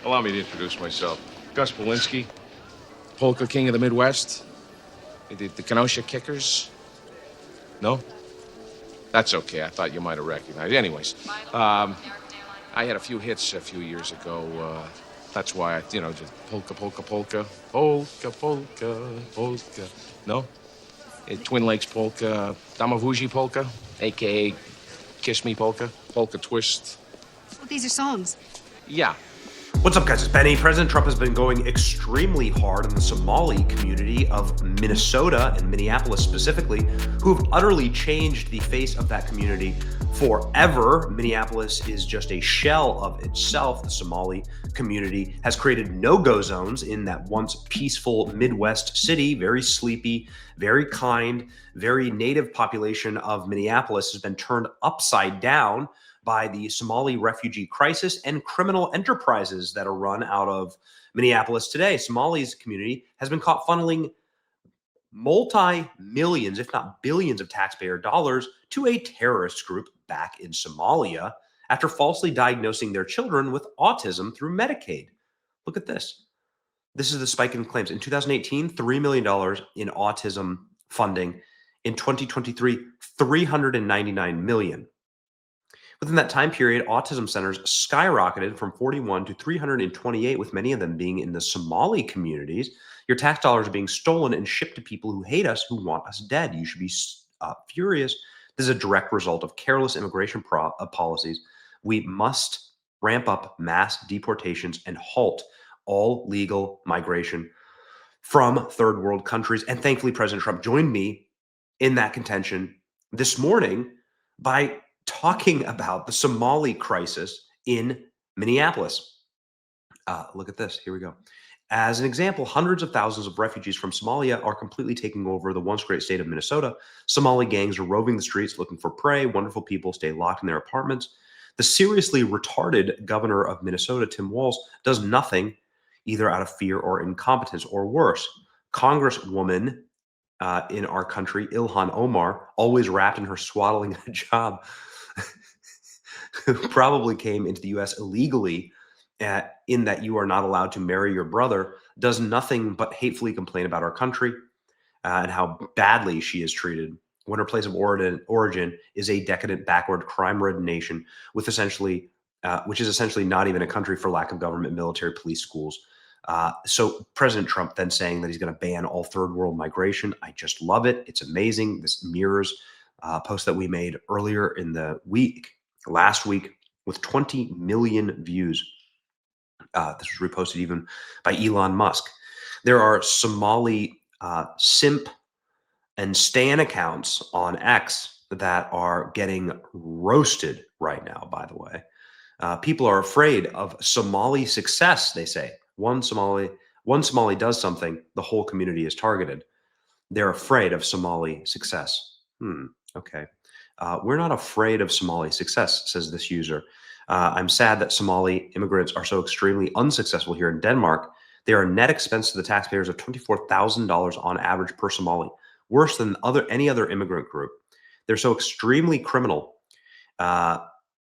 Allow me to introduce myself. Gus Polinski, Polka King of the Midwest. The Kenosha Kickers. No? That's okay. I thought you might have recognized. Anyways, I had a few hits a few years ago. That's why just polka, polka, polka, polka, polka, polka. No? Twin Lakes Polka, Damavuji Polka, a.k.a. Kiss Me Polka, Polka Twist. Well, these are songs. Yeah. What's up, guys? It's Benny. President Trump has been going extremely hard on the Somali community of Minnesota and Minneapolis specifically, who have utterly changed the face of that community forever. Minneapolis is just a shell of itself. The Somali community has created no-go zones in that once peaceful Midwest city. Very sleepy, very kind, very native population of Minneapolis has been turned upside down by the Somali refugee crisis and criminal enterprises that are run out of Minneapolis today. Somali's community has been caught funneling multi-millions, if not billions of taxpayer dollars to a terrorist group back in Somalia after falsely diagnosing their children with autism through Medicaid. Look at this. This is the spike in claims. In 2018, $3 million in autism funding. In 2023, $399 million. Within that time period, autism centers skyrocketed from 41 to 328, with many of them being in the Somali communities. Your tax dollars are being stolen and shipped to people who hate us, who want us dead. You should be furious. This is a direct result of careless immigration policies. We must ramp up mass deportations and halt all legal migration from third world countries. And thankfully, President Trump joined me in that contention this morning by talking about the Somali crisis in Minneapolis. Look at this. Here we go. As an example, hundreds of thousands of refugees from Somalia are completely taking over the once great state of Minnesota. Somali gangs are roving the streets looking for prey. Wonderful people stay locked in their apartments. The seriously retarded governor of Minnesota, Tim Walz, does nothing, either out of fear or incompetence, or worse. Congresswoman in our country, Ilhan Omar, always wrapped in her swaddling hijab, who probably came into the U.S. illegally, in that you are not allowed to marry your brother, does nothing but hatefully complain about our country and how badly she is treated, when her place of origin is a decadent, backward, crime-ridden nation with essentially, which is essentially not even a country for lack of government, military, police, schools. So President Trump then saying that he's going to ban all third world migration. I just love it. It's amazing. This mirrors a post that we made earlier in the week, last week, with 20 million views. This was reposted even by Elon Musk. There are Somali simp and stan accounts on X that are getting roasted right now, by the way. People are afraid of Somali success, they say. One Somali does something, the whole community is targeted. They're afraid of Somali success. Okay. We're not afraid of Somali success, says this user. I'm sad that Somali immigrants are so extremely unsuccessful here in Denmark. They are a net expense to the taxpayers of $24,000 on average per Somali, worse than any other immigrant group. They're so extremely criminal that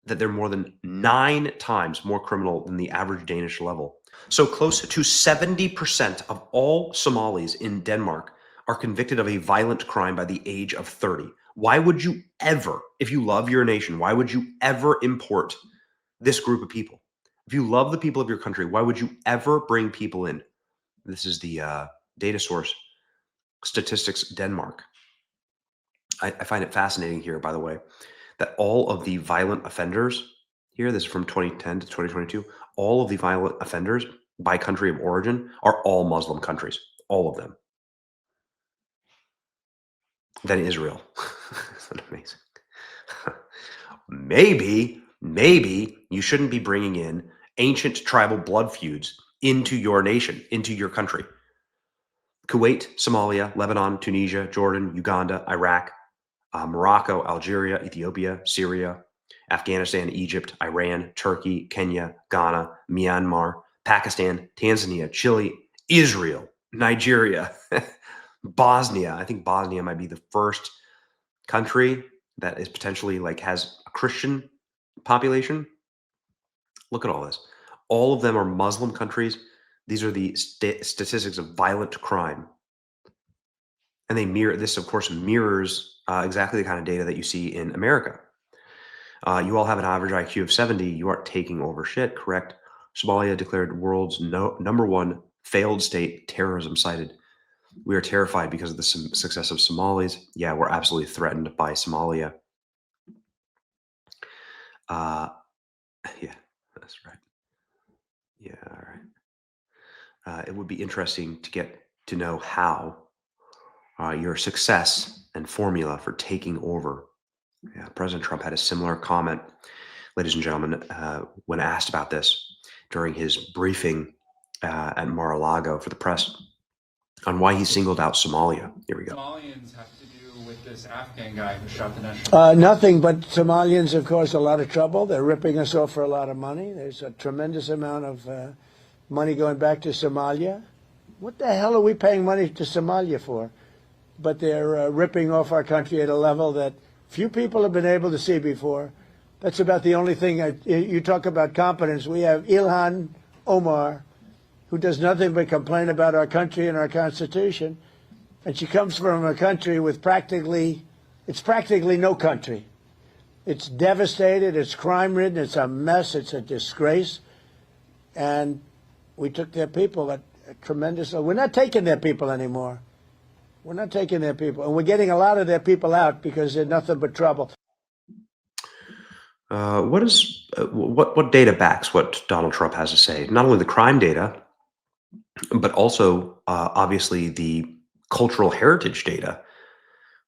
they're more than 9 times more criminal than the average Danish level. So close to 70% of all Somalis in Denmark are convicted of a violent crime by the age of 30. Why would you ever, if you love your nation, why would you ever import this group of people? If you love the people of your country, why would you ever bring people in? This is the data source, Statistics Denmark. I find it fascinating here, by the way, that all of the violent offenders here, this is from 2010 to 2022, all of the violent offenders by country of origin are all Muslim countries, all of them. Then Israel. Isn't that amazing? Maybe you shouldn't be bringing in ancient tribal blood feuds into your nation, into your country. Kuwait, Somalia, Lebanon, Tunisia, Jordan, Uganda, Iraq, Morocco, Algeria, Ethiopia, Syria, Afghanistan, Egypt, Iran, Turkey, Kenya, Ghana, Myanmar, Pakistan, Tanzania, Chile, Israel, Nigeria, Bosnia. I think Bosnia might be the first country that is potentially has a Christian population. Look at all this. All of them are Muslim countries. These are the statistics of violent crime. And they mirror this, of course, mirrors exactly the kind of data that you see in America. You all have an average IQ of 70. You aren't taking over shit, correct? Somalia declared world's number one failed state, terrorism cited. We are terrified because of the success of Somalis. Yeah, we're absolutely threatened by Somalia. Yeah, that's right. Yeah, all right. It would be interesting to get to know how your success and formula for taking over. Yeah, President Trump had a similar comment, ladies and gentlemen, when asked about this during his briefing at Mar-a-Lago for the press on why he singled out Somalia. Here we go. Somalians have to do with this Afghan guy who shot the national. Nothing, but Somalians have caused a lot of trouble. They're ripping us off for a lot of money. There's a tremendous amount of money going back to Somalia. What the hell are we paying money to Somalia for? But they're ripping off our country at a level that few people have been able to see before. That's about the only thing. You talk about competence. We have Ilhan Omar, who does nothing but complain about our country and our Constitution. And she comes from a country with practically no country. It's devastated, it's crime-ridden, it's a mess, it's a disgrace. And we took their people at a tremendous... We're not taking their people anymore. We're not taking their people. And we're getting a lot of their people out because they're nothing but trouble. What data backs what Donald Trump has to say? Not only the crime data, but also obviously the cultural heritage data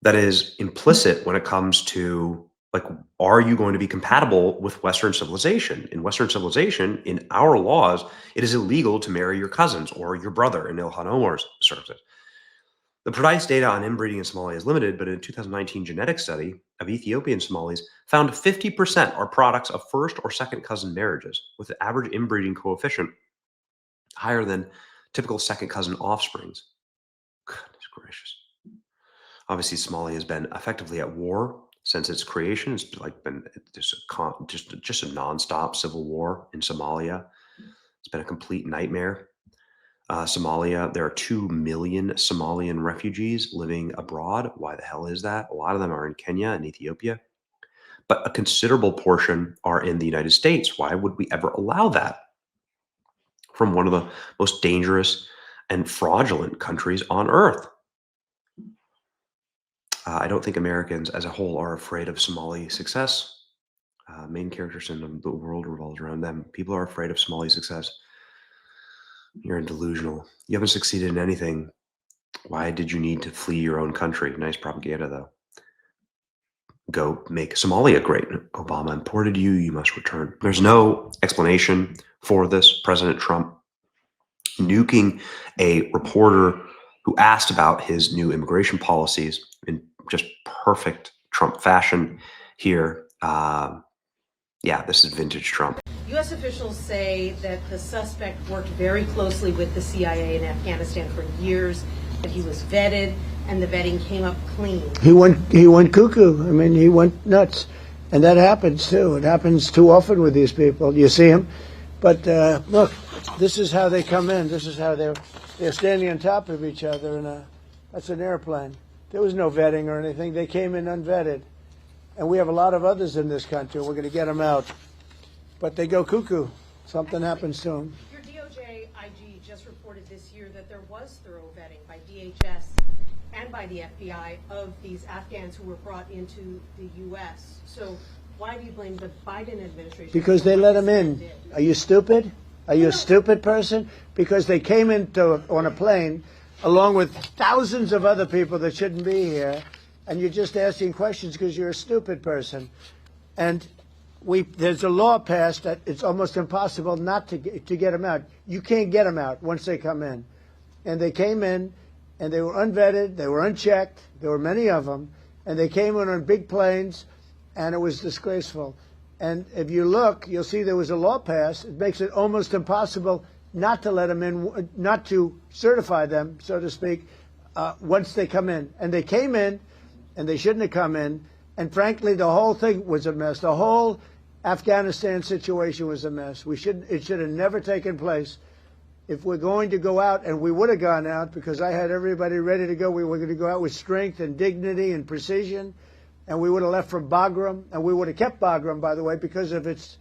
that is implicit when it comes to, like, are you going to be compatible with Western civilization? In Western civilization, in our laws, it is illegal to marry your cousins or your brother in Ilhan Omar's services. The precise data on inbreeding in Somalia is limited, but in a 2019 genetic study of Ethiopian Somalis found 50% are products of first or second cousin marriages, with an average inbreeding coefficient higher than typical second cousin offsprings. Goodness gracious. Obviously, Somalia has been effectively at war since its creation. It's like been just a nonstop civil war in Somalia. It's been a complete nightmare. Somalia, there are 2 million Somalian refugees living abroad. Why the hell is that? A lot of them are in Kenya and Ethiopia, but a considerable portion are in the United States. Why would we ever allow that from one of the most dangerous and fraudulent countries on earth? I don't think Americans as a whole are afraid of Somali success. Main characters in the world revolves around them. People are afraid of Somali success. You're delusional. You haven't succeeded in anything. Why did you need to flee your own country? Nice propaganda, though. Go make Somalia great. Obama imported you. You must return. There's no explanation for this. President Trump nuking a reporter who asked about his new immigration policies in just perfect Trump fashion here. Yeah, this is vintage Trump. U.S. officials say that the suspect worked very closely with the CIA in Afghanistan for years, that he was vetted, and the vetting came up clean. He went cuckoo. I mean, he went nuts. And that happens, too. It happens too often with these people. You see them. But look, this is how they come in. This is how they're standing on top of each other. And that's an airplane. There was no vetting or anything. They came in unvetted. And we have a lot of others in this country. We're going to get them out. But they go cuckoo. Something happens to them. Your DOJ IG just reported this year that there was thorough vetting by DHS and by the FBI of these Afghans who were brought into the U.S. So why do you blame the Biden administration? Because they let them in. Are you stupid? Are you a stupid person? Because they came on a plane along with thousands of other people that shouldn't be here, and you're just asking questions because you're a stupid person. And there's a law passed that it's almost impossible not to get them out. You can't get them out once they come in. And they came in, and they were unvetted, they were unchecked, there were many of them, and they came in on big planes, and it was disgraceful. And if you look, you'll see there was a law passed. It makes it almost impossible not to let them in, not to certify them, so to speak, once they come in. And they came in, and they shouldn't have come in. And frankly, the whole thing was a mess. The whole Afghanistan situation was a mess. It should have never taken place. If we're going to go out, and we would have gone out because I had everybody ready to go, we were going to go out with strength and dignity and precision, and we would have left from Bagram, and we would have kept Bagram, by the way, because of its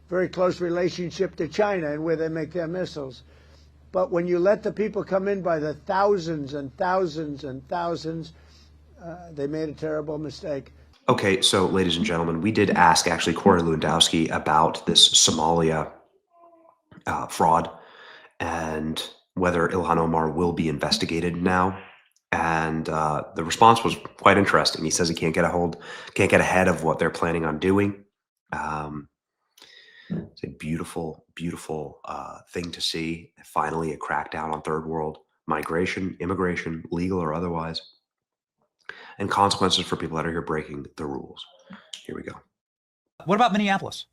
very close relationship to China and where they make their missiles. But when you let the people come in by the thousands and thousands and thousands, they made a terrible mistake. Okay, so ladies and gentlemen, we did ask actually Corey Lewandowski about this Somalia fraud and whether Ilhan Omar will be investigated now. And the response was quite interesting. He says he can't get ahead of what they're planning on doing. It's a beautiful, beautiful thing to see. Finally, a crackdown on third world migration, immigration, legal or otherwise, and consequences for people that are here breaking the rules. Here we go. What about Minneapolis?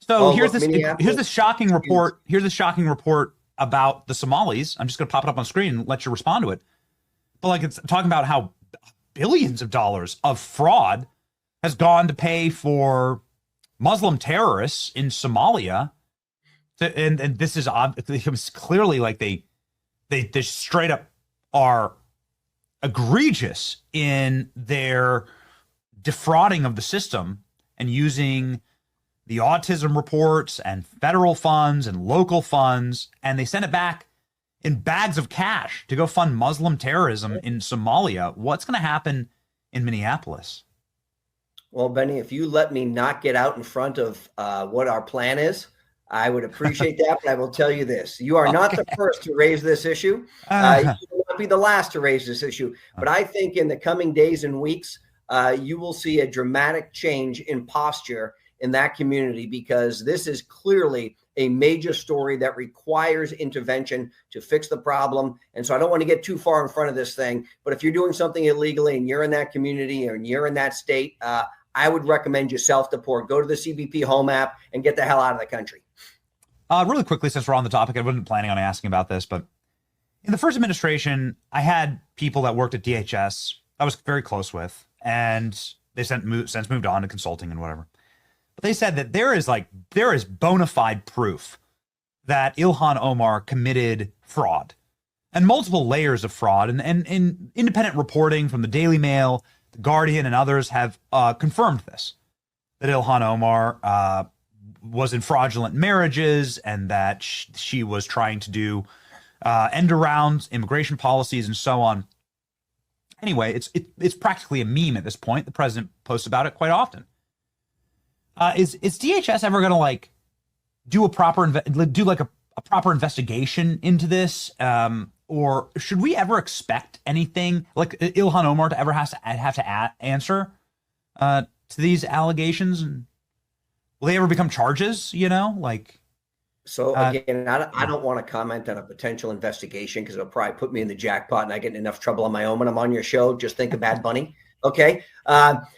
So here's this shocking report. Here's a shocking report about the Somalis. I'm just going to pop it up on screen and let you respond to it. But like, it's talking about how billions of dollars of fraud has gone to pay for Muslim terrorists in Somalia. And this is it's clearly like they straight up are egregious in their defrauding of the system and using the autism reports and federal funds and local funds, and they send it back in bags of cash to go fund Muslim terrorism in Somalia. What's going to happen in Minneapolis? Well, Benny, if you let me not get out in front of what our plan is, I would appreciate that. But I will tell you this: you are not the first to raise this issue. You will not be the last to raise this issue. But I think in the coming days and weeks, you will see a dramatic change in posture in that community, because this is clearly a major story that requires intervention to fix the problem. And so I don't want to get too far in front of this thing, but if you're doing something illegally and you're in that community or you're in that state, I would recommend you self-deport. Go to the CBP Home app and get the hell out of the country. Really quickly, since we're on the topic, I wasn't planning on asking about this, but in the first administration, I had people that worked at DHS I was very close with, and they since moved on to consulting and whatever. But they said that there is bona fide proof that Ilhan Omar committed fraud and multiple layers of fraud. And independent reporting from the Daily Mail, the Guardian, and others have confirmed this, that Ilhan Omar was in fraudulent marriages and that she was trying to do end around immigration policies and so on. Anyway, it's practically a meme at this point. The president posts about it quite often. Is DHS ever going to like do a proper investigation into this, or should we ever expect anything like Ilhan Omar to ever have to answer to these allegations? And will they ever become charges? You know, like. So again, I don't want to comment on a potential investigation because it'll probably put me in the jackpot and I get in enough trouble on my own when I'm on your show. Just think of Bad Bunny. Okay.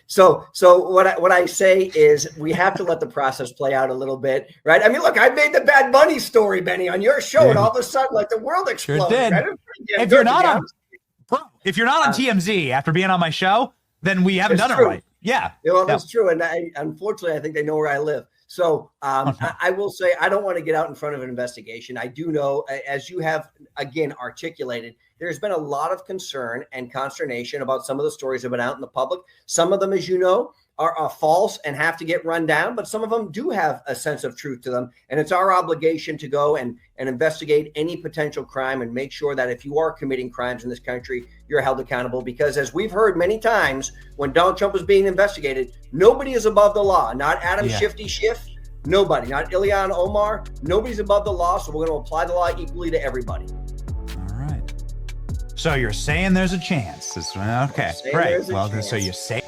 So what I say is we have to let the process play out a little bit, right? I mean, look, I made the Bad Bunny story, Benny, on your show, and all of a sudden, like the world exploded. Sure did. Right? If you're not on TMZ after being on my show, then we haven't done it right. Yeah. Well, that's true. And unfortunately, I think they know where I live. So I will say I don't want to get out in front of an investigation. I do know, as you have, again, articulated, there's been a lot of concern and consternation about some of the stories that have been out in the public. Some of them, as you know, are false and have to get run down, but some of them do have a sense of truth to them. And it's our obligation to go and investigate any potential crime and make sure that if you are committing crimes in this country, you're held accountable. Because as we've heard many times, when Donald Trump was being investigated, nobody is above the law. Not Adam Shifty Schiff, nobody. Not Ilhan Omar, nobody's above the law. So we're going to apply the law equally to everybody. All right. So you're saying there's a chance. Okay, great. Well, so you're saying.